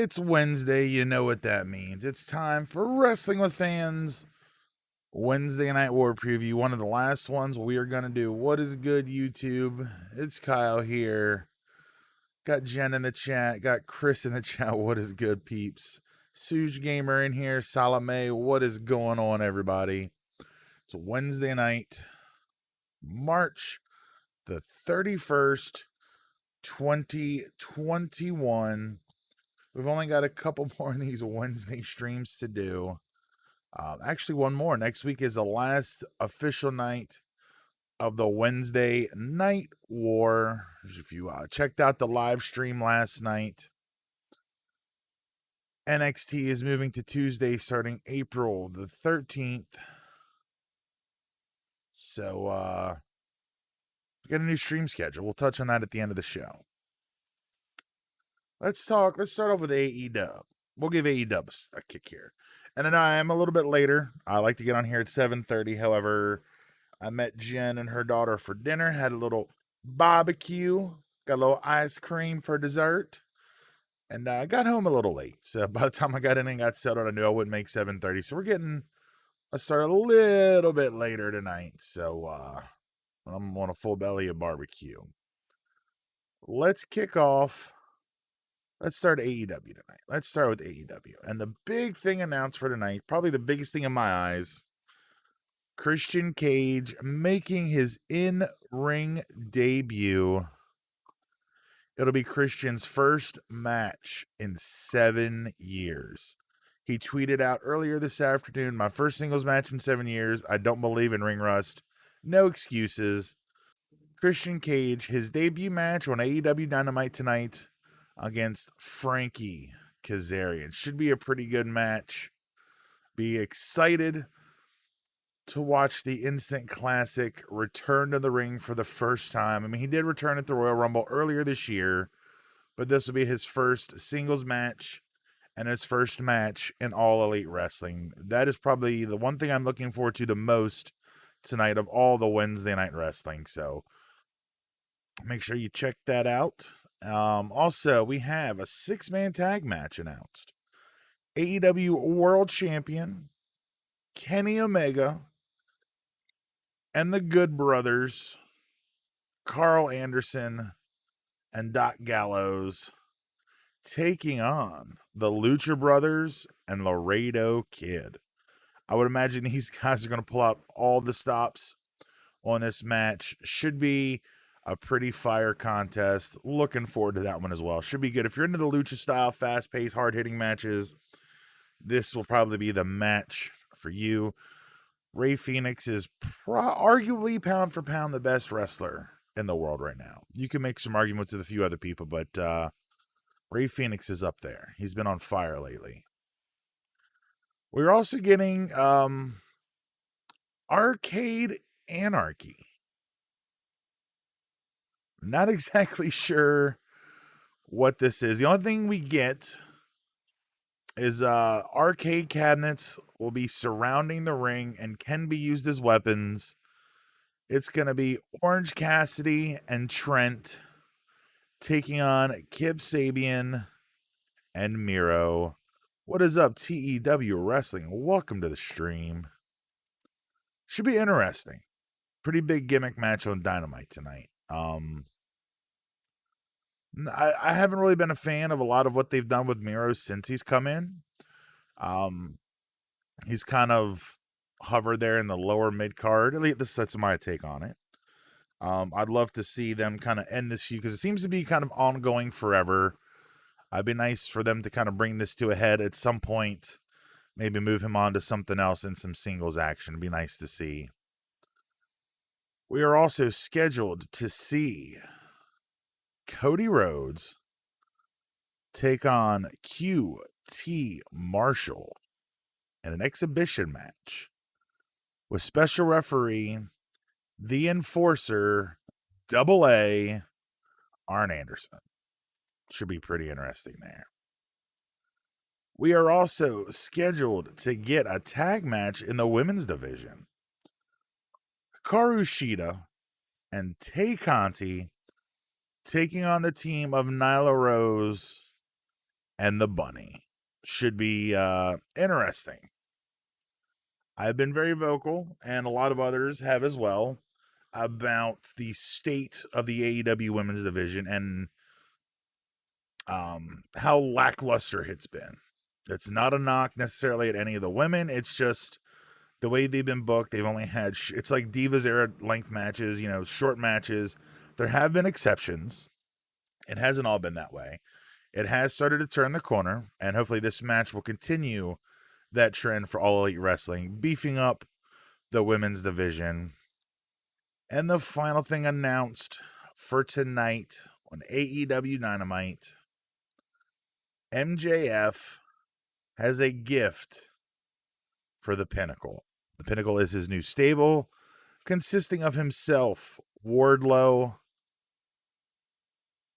It's Wednesday, you know what that means. It's time for Wrestling with Fans Wednesday Night War Preview, one of the last ones we are going to do. What is good, YouTube? It's Kyle here. Got Jen in the chat, got Chris in the chat. What is good, peeps? Suge Gamer in here, Salome. What is going on, everybody? It's Wednesday night, March the 31st, 2021. We've only got a couple more of these Wednesday streams to do. Actually, one more. Next week is the last official night of the Wednesday Night War. If you checked out the live stream last night, NXT is moving to Tuesday starting April the 13th. So, we got a new stream schedule. We'll touch on that at the end of the show. Let's start off with AEW. We'll give AEW a kick here. And then I am a little bit later. I like to get on here at 7:30. However, I met Jen and her daughter for dinner, had a little barbecue, got a little ice cream for dessert, and I got home a little late. So by the time I got in and got settled, I knew I wouldn't make 7:30. So we're getting a start a little bit later tonight. So I'm on a full belly of barbecue. Let's kick off. Let's start AEW tonight. Let's start with AEW. And the big thing announced for tonight, probably the biggest thing in my eyes, Christian Cage making his in-ring debut. It'll be Christian's first match in 7 years. He tweeted out earlier this afternoon, my first singles match in 7 years. I don't believe in ring rust. No excuses. Christian Cage, his debut match on AEW Dynamite tonight against Frankie Kazarian. Should be a pretty good match. Be excited to watch the instant classic return to the ring for the first time. I mean, he did return at the Royal Rumble earlier this year, but this will be his first singles match and his first match in All Elite Wrestling. That is probably the one thing I'm looking forward to the most tonight of all the Wednesday night wrestling. So make sure you check that out. Also, we have a 6-man tag match announced. AEW World Champion Kenny Omega and the Good Brothers, Carl Anderson and Doc Gallows, taking on the Lucha Brothers and Laredo Kid. I would imagine these guys are going to pull out all the stops on this match. Should be a pretty fire contest. Looking forward to that one as well. Should be good. If you're into the lucha style, fast-paced, hard-hitting matches, this will probably be the match for you. Rey Fenix is arguably pound for pound the best wrestler in the world right now. You can make some arguments with a few other people, but Rey Fenix is up there. He's been on fire lately. We're also getting Arcade Anarchy. Not exactly sure what this is. The only thing we get is arcade cabinets will be surrounding the ring and can be used as weapons. It's going to be Orange Cassidy and Trent taking on Kip Sabian and Miro. What is up, TEW Wrestling? Welcome to the stream. Should be interesting. Pretty big gimmick match on Dynamite tonight. I haven't really been a fan of a lot of what they've done with Miro since he's come in. He's kind of hovered there in the lower mid card. At least that's my take on it. I'd love to see them kind of end this feud because it seems to be kind of ongoing forever. It'd be nice for them to kind of bring this to a head at some point. Maybe move him on to something else in some singles action. It'd be nice to see. We are also scheduled to see Cody Rhodes take on QT Marshall in an exhibition match with special referee, the Enforcer, Double A, Arn Anderson. Should be pretty interesting there. We are also scheduled to get a tag match in the women's division. Hikaru Shida and Tay Conti taking on the team of Nyla Rose and the bunny. Should be interesting. I've been very vocal, and a lot of others have as well, about the state of the AEW women's division and how lackluster it's been. It's not a knock necessarily at any of the women. It's just the way they've been booked. They've only had it's like Divas era length matches, short matches. There have been exceptions. It hasn't all been that way. It has started to turn the corner, and hopefully this match will continue that trend for All Elite Wrestling, beefing up the women's division. And the final thing announced for tonight on AEW Dynamite, MJF has a gift for the Pinnacle. The Pinnacle is his new stable, consisting of himself, Wardlow,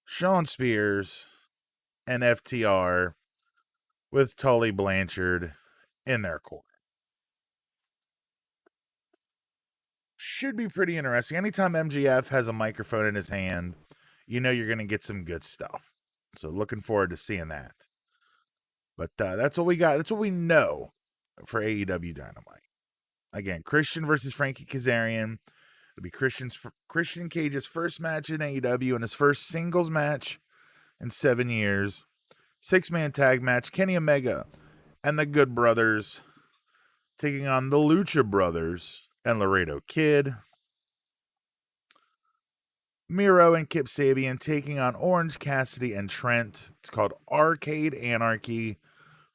Shawn Spears, and FTR, with Tully Blanchard in their corner. Should be pretty interesting. Anytime MJF has a microphone in his hand, you're going to get some good stuff. So looking forward to seeing that. But that's what we got. That's what we know for AEW Dynamite. Again, Christian versus Frankie Kazarian. It'll be Christian Cage's first match in AEW and his first singles match in 7 years. 6-man tag match. Kenny Omega and the Good Brothers taking on the Lucha Brothers and Laredo Kid. Miro and Kip Sabian taking on Orange Cassidy and Trent. It's called Arcade Anarchy.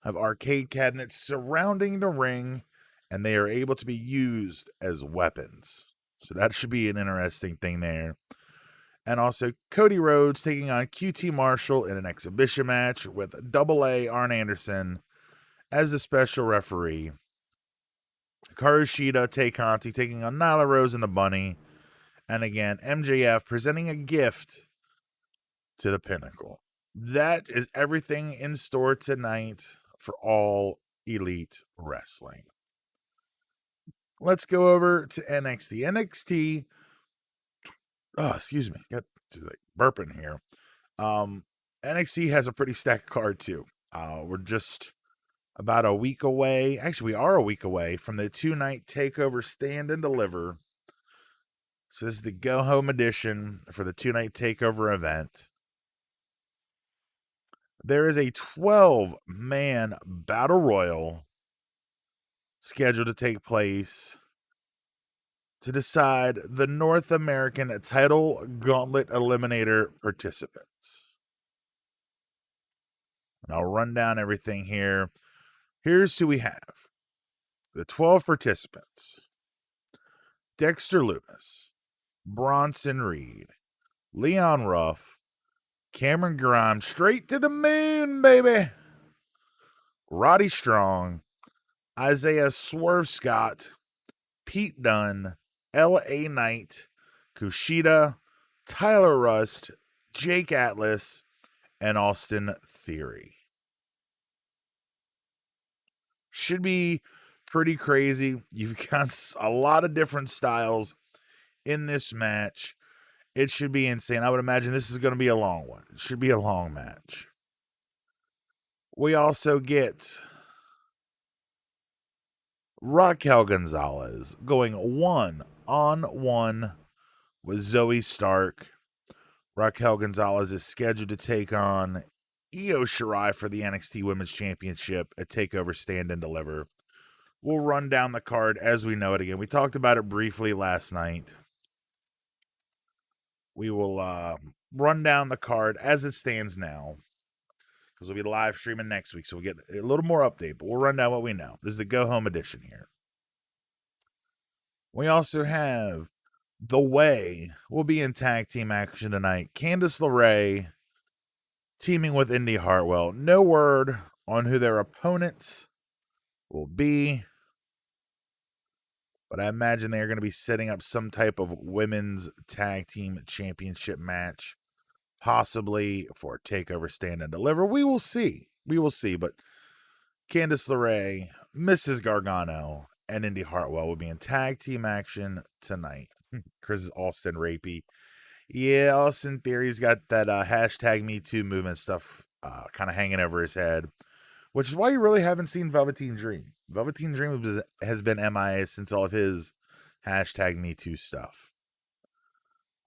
Have arcade cabinets surrounding the ring, and they are able to be used as weapons. So that should be an interesting thing there. And also Cody Rhodes taking on QT Marshall in an exhibition match with AA Arn Anderson as the special referee. Hikaru Shida, Tay Conti taking on Nyla Rose and the Bunny. And again, MJF presenting a gift to the Pinnacle. That is everything in store tonight for All Elite Wrestling. Let's go over to NXT. NXT, excuse me, got burping here. NXT has a pretty stacked card too. We're just about a week away. Actually, we are a week away from the 2-night takeover Stand and Deliver. So this is the Go Home edition for the 2-night takeover event. There is a 12-man battle royal scheduled to take place to decide the North American title gauntlet eliminator participants. And I'll run down everything here. Here's who we have. The 12 participants. Dexter Lumis, Bronson Reed, Leon Ruff, Cameron Grimes, straight to the moon, baby. Roddy Strong, Isaiah Swerve Scott, Pete Dunne, L.A. Knight, Kushida, Tyler Rust, Jake Atlas, and Austin Theory. Should be pretty crazy. You've got a lot of different styles in this match. It should be insane. I would imagine this is going to be a long one. It should be a long match. We also get Raquel Gonzalez going 1-on-1 with Zoe Stark. Raquel Gonzalez is scheduled to take on Io Shirai for the NXT Women's Championship at TakeOver Stand and Deliver. We'll run down the card as we know it again. We talked about it briefly last night. We will run down the card as it stands now, because we'll be live streaming next week, so we'll get a little more update, but we'll run down what we know. This is the Go Home edition here. We also have The Way will be in tag team action tonight. Candice LeRae teaming with Indy Hartwell. No word on who their opponents will be, but I imagine they're going to be setting up some type of women's tag team championship match, possibly for TakeOver Stand and Deliver. We will see. We will see. But Candice LeRae, Mrs. Gargano, and Indy Hartwell will be in tag team action tonight. Chris Austin Rapey. Yeah, Austin Theory's got that hashtag Me Too movement stuff kind of hanging over his head, which is why you really haven't seen Velveteen Dream. Velveteen Dream has been MIA since all of his #MeToo stuff.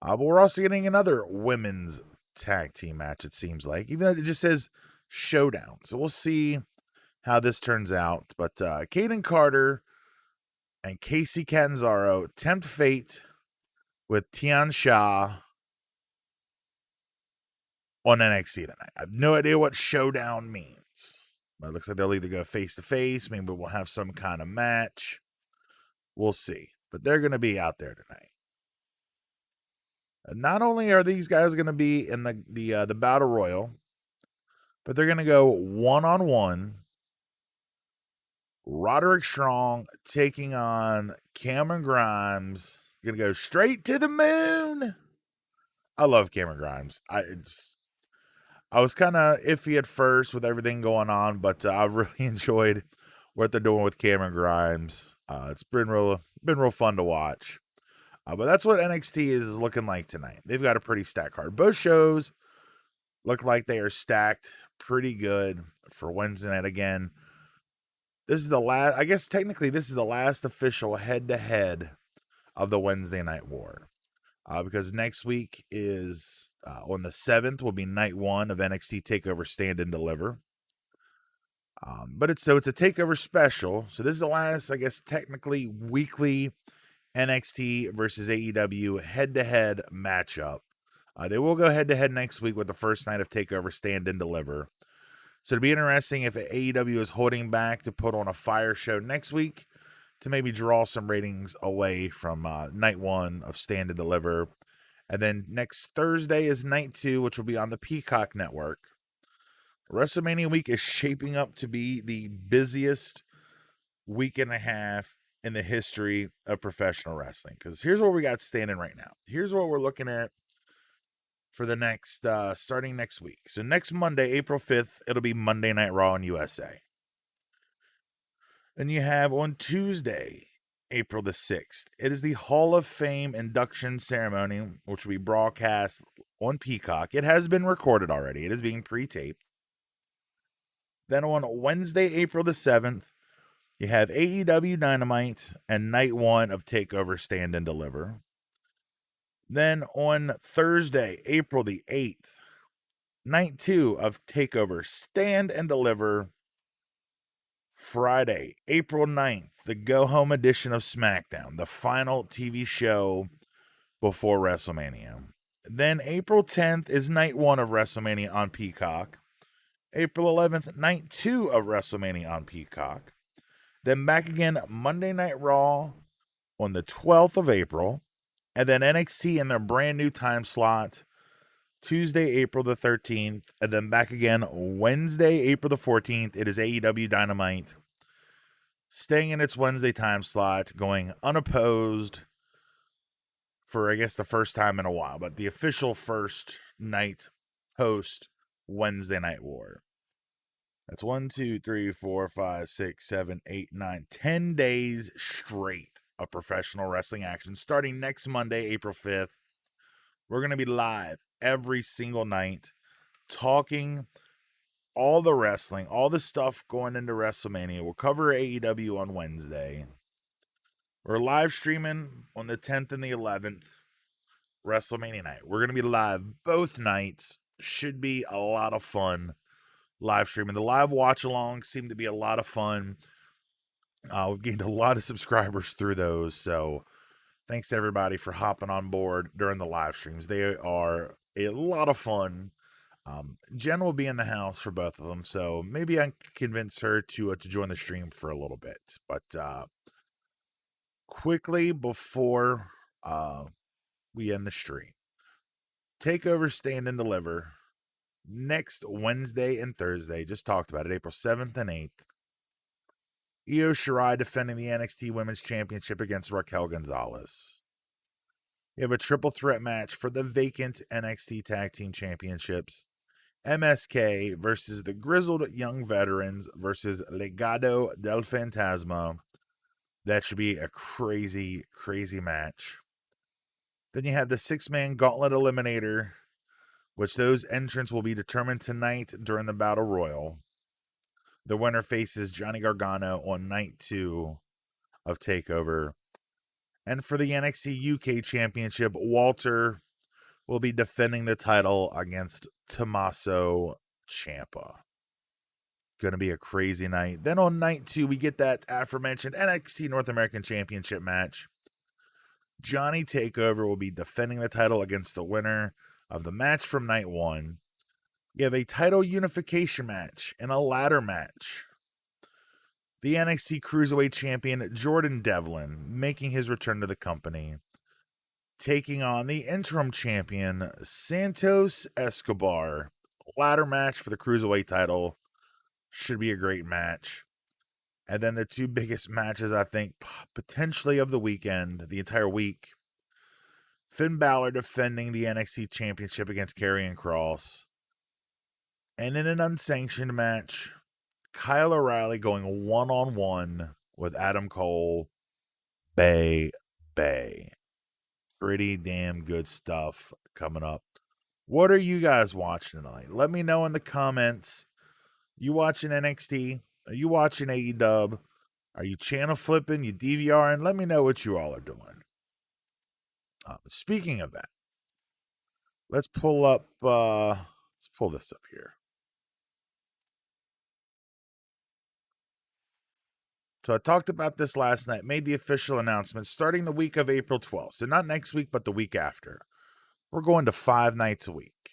But we're also getting another women's tag team match, it seems like, even though it just says Showdown. So we'll see how this turns out. But Kaden Carter and Casey Catanzaro tempt fate with Tian Sha on NXT tonight. I have no idea what Showdown means. But it looks like they'll either go face-to-face, maybe we'll have some kind of match. We'll see. But they're going to be out there tonight. And not only are these guys going to be in the Battle Royal, but they're going to go one-on-one. Roderick Strong taking on Cameron Grimes. Going to go straight to the moon. I love Cameron Grimes. I was kind of iffy at first with everything going on, but I've really enjoyed what they're doing with Cameron Grimes. It's been real fun to watch. But that's what NXT is looking like tonight. They've got a pretty stacked card. Both shows look like they are stacked pretty good for Wednesday night. Again, this is the last, I guess technically this is the last official head-to-head of the Wednesday Night War. Because next week is, on the 7th, will be night 1 of NXT TakeOver Stand and Deliver. But it's a TakeOver special. So this is the last, I guess, technically weekly NXT versus AEW head-to-head matchup. They will go head-to-head next week with the first night of TakeOver Stand and Deliver. So it'd be interesting if AEW is holding back to put on a fire show next week to maybe draw some ratings away from night 1 of Stand and Deliver. And then next Thursday is night 2, which will be on the Peacock Network. WrestleMania week is shaping up to be the busiest week and a half in the history of professional wrestling. Because here's what we got standing right now. Here's what we're looking at for the next, starting next week. So next Monday, April 5th, it'll be Monday Night Raw in USA. Then you have on Tuesday, April the 6th, it is the Hall of Fame induction ceremony, which will be broadcast on Peacock. It has been recorded already. It is being pre-taped. Then on Wednesday, April the 7th, you have AEW Dynamite and night 1 of TakeOver Stand and Deliver. Then on Thursday, April the 8th, night 2 of TakeOver Stand and Deliver. Friday, April 9th, the go-home edition of SmackDown, the final TV show before WrestleMania. Then April 10th is night 1 of WrestleMania on Peacock. April 11th, night 2 of WrestleMania on Peacock. Then back again, Monday Night Raw on the 12th of April. And then NXT in their brand new time slot, Tuesday, April the 13th. And then back again, Wednesday, April the 14th. It is AEW Dynamite, staying in its Wednesday time slot, going unopposed for, I guess, the first time in a while. But the official first night host Wednesday Night War. That's 1, 2, 3, 4, 5, 6, 7, 8, 9, 10 days straight of professional wrestling action. Starting next Monday, April 5th, we're going to be live every single night talking all the wrestling, all the stuff going into WrestleMania. We'll cover AEW on Wednesday. We're live streaming on the 10th and the 11th, WrestleMania night. We're going to be live both nights. Should be a lot of fun live streaming. The live watch-alongs seem to be a lot of fun. We've gained a lot of subscribers through those, so thanks to everybody for hopping on board during the live streams. They are a lot of fun. Jen will be in the house for both of them, so maybe I can convince her to join the stream for a little bit. But quickly before we end the stream, TakeOver Stand and Deliver next Wednesday and Thursday. Just talked about it, April 7th and 8th. Io Shirai defending the NXT Women's Championship against Raquel Gonzalez. You have a triple threat match for the vacant NXT Tag Team Championships. MSK versus the Grizzled Young Veterans versus Legado del Fantasma. That should be a crazy, crazy match. Then you have the 6-man gauntlet eliminator which those entrants will be determined tonight during the Battle Royal. The winner faces Johnny Gargano on night 2 of TakeOver. And for the NXT UK Championship, Walter will be defending the title against Tommaso Ciampa. Going to be a crazy night. Then on night 2, we get that aforementioned NXT North American Championship match. Johnny Takeover will be defending the title against the winner of the match from night 1. You have a title unification match and a ladder match. The NXT Cruiserweight Champion Jordan Devlin making his return to the company, taking on the interim champion Santos Escobar. Ladder match for the Cruiserweight title. Should be a great match. And then the two biggest matches, I think, potentially of the weekend, the entire week. Finn Balor defending the NXT Championship against Karrion Kross. And in an unsanctioned match, Kyle O'Reilly going one-on-one with Adam Cole. Bay. Pretty damn good stuff coming up. What are you guys watching tonight? Let me know in the comments. You watching NXT? Are you watching AEW? Are you channel flipping? You DVRing? Let me know what you all are doing. Speaking of that, let's pull this up here. So I talked about this last night, made the official announcement starting the week of April 12th. So not next week, but the week after. We're going to 5 nights a week.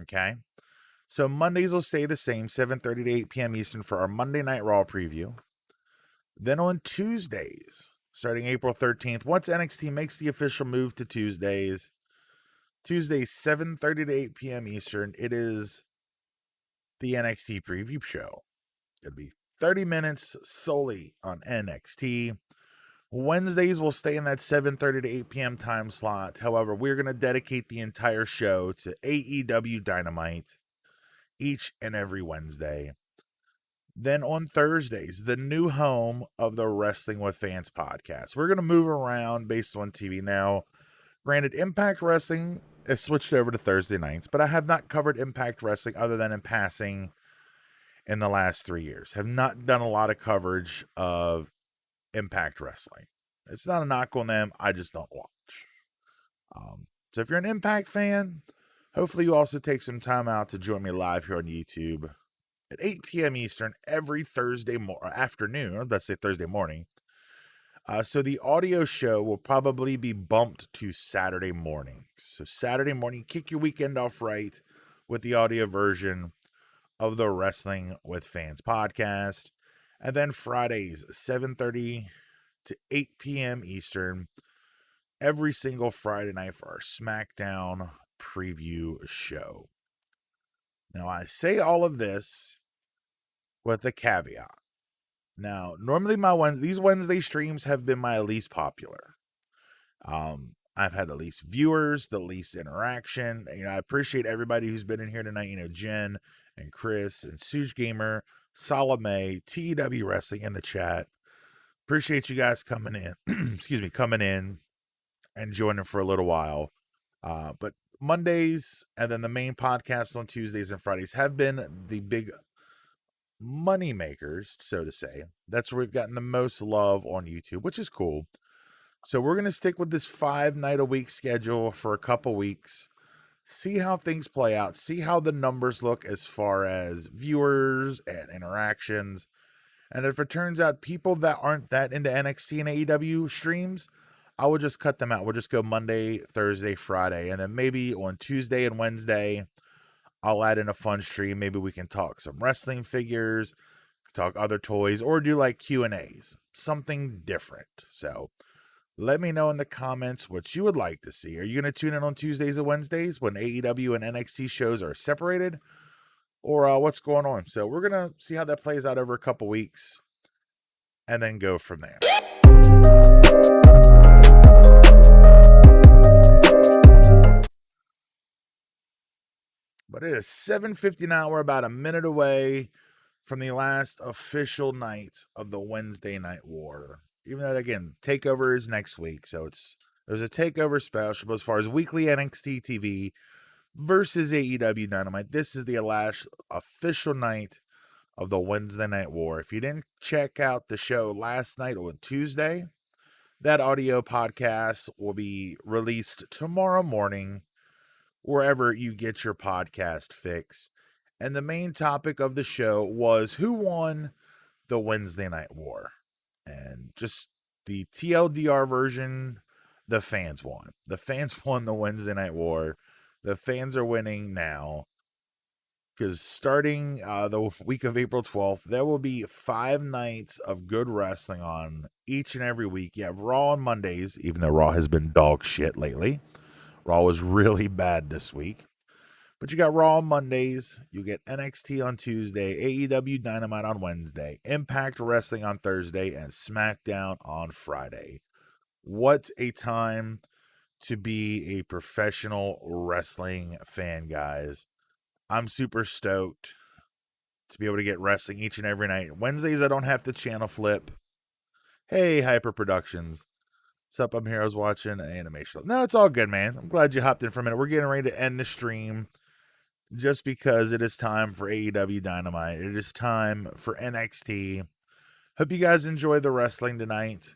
Okay? So Mondays will stay the same, 7:30 to 8 p.m. Eastern for our Monday Night Raw preview. Then on Tuesdays, starting April 13th, once NXT makes the official move to Tuesdays, 7:30 to 8 p.m. Eastern, it is the NXT Preview show. It'll be 30 minutes solely on NXT. Wednesdays will stay in that 7:30 to 8 p.m. time slot. However, we're going to dedicate the entire show to AEW Dynamite each and every Wednesday. Then on Thursdays, the new home of the Wrestling with Fans podcast. We're going to move around based on TV now. Granted, Impact Wrestling has switched over to Thursday nights, but I have not covered Impact Wrestling other than in passing in the last 3 years. Have not done a lot of coverage of Impact Wrestling. It's not a knock on them. I just don't watch. So if you're an Impact fan, hopefully you also take some time out to join me live here on YouTube at 8 p.m. Eastern every Thursday afternoon. I was about to say Thursday morning. So the audio show will probably be bumped to Saturday morning. So Saturday morning, kick your weekend off right with the audio version of the Wrestling with Fans podcast. And then Fridays, 7:30 to 8 p.m. Eastern, every single Friday night for our SmackDown preview show. Now, I say all of this with a caveat. Now, normally these Wednesday streams have been my least popular. I've had the least viewers, the least interaction. I appreciate everybody who's been in here tonight. Jen and Chris and Suge Gamer, Salome, TEW Wrestling in the chat. Appreciate you guys coming in. Coming in and joining for a little while. But Mondays and then the main podcast on Tuesdays and Fridays have been the big money makers, so to say. That's where we've gotten the most love on YouTube, which is cool. So we're going to stick with this 5-night-a-week schedule for a couple weeks. See how things play out. See how the numbers look as far as viewers and interactions. And if it turns out people that aren't that into NXT and AEW streams, I will just cut them out. We'll just go Monday, Thursday, Friday. And then maybe on Tuesday and Wednesday, I'll add in a fun stream. Maybe we can talk some wrestling figures, talk other toys, or do like Q&As. Something different. So let me know in the comments what you would like to see. Are you going to tune in on Tuesdays and Wednesdays when AEW and NXT shows are separated? Or what's going on? So we're going to see how that plays out over a couple weeks and then go from there. But it is 7:59. We're about a minute away from the last official night of the Wednesday Night War. Even though, again, TakeOver is next week. So there's a TakeOver special. But as far as weekly NXT TV, versus AEW Dynamite. This is the last official night of the Wednesday Night War. If you didn't check out the show last night on Tuesday, that audio podcast will be released tomorrow morning, wherever you get your podcast fix. And the main topic of the show was who won the Wednesday Night War. And just the TLDR version, the fans won. The fans won the Wednesday Night War. The fans are winning now. Because starting the week of April 12th, there will be 5 nights of good wrestling on each and every week. You have Raw on Mondays, even though Raw has been dog shit lately. Raw was really bad this week. But you got Raw on Mondays. You get NXT on Tuesday, AEW Dynamite on Wednesday, Impact Wrestling on Thursday, and SmackDown on Friday. What a time to be a professional wrestling fan, guys. I'm super stoked to be able to get wrestling each and every night. Wednesdays, I don't have to channel flip. Hey, Hyper Productions. What's up? I'm here. I was watching an animation. No, it's all good, man. I'm glad you hopped in for a minute. We're getting ready to end the stream just because it is time for AEW Dynamite. It is time for NXT. Hope you guys enjoy the wrestling tonight.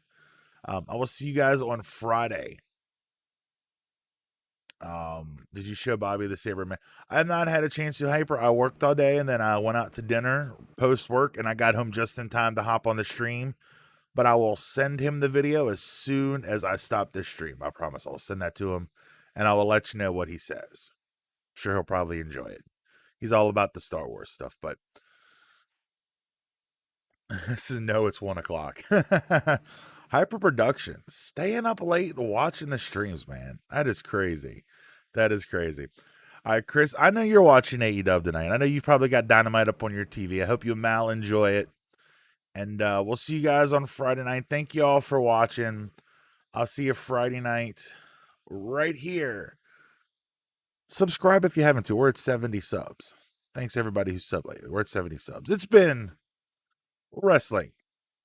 I will see you guys on Friday. Did you show Bobby the Saber Man? I have not had a chance to, Hyper. I worked all day and then I went out to dinner post work and I got home just in time to hop on the stream. But I will send him the video as soon as I stop this stream. I promise I'll send that to him and I will let you know what he says. I'm sure he'll probably enjoy it. He's all about the Star Wars stuff, but this is it's 1 o'clock. Hyper Productions, staying up late watching the streams, man. That is crazy. That is crazy. All right, Chris, I know you're watching AEW tonight. I know you've probably got Dynamite up on your TV. I hope you and Mal enjoy it. And we'll see you guys on Friday night. Thank you all for watching. I'll see you Friday night right here. Subscribe if you haven't to. We're at 70 subs. Thanks everybody who subbed lately. We're at 70 subs. It's been Wrestling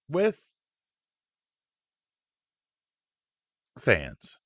with Fans.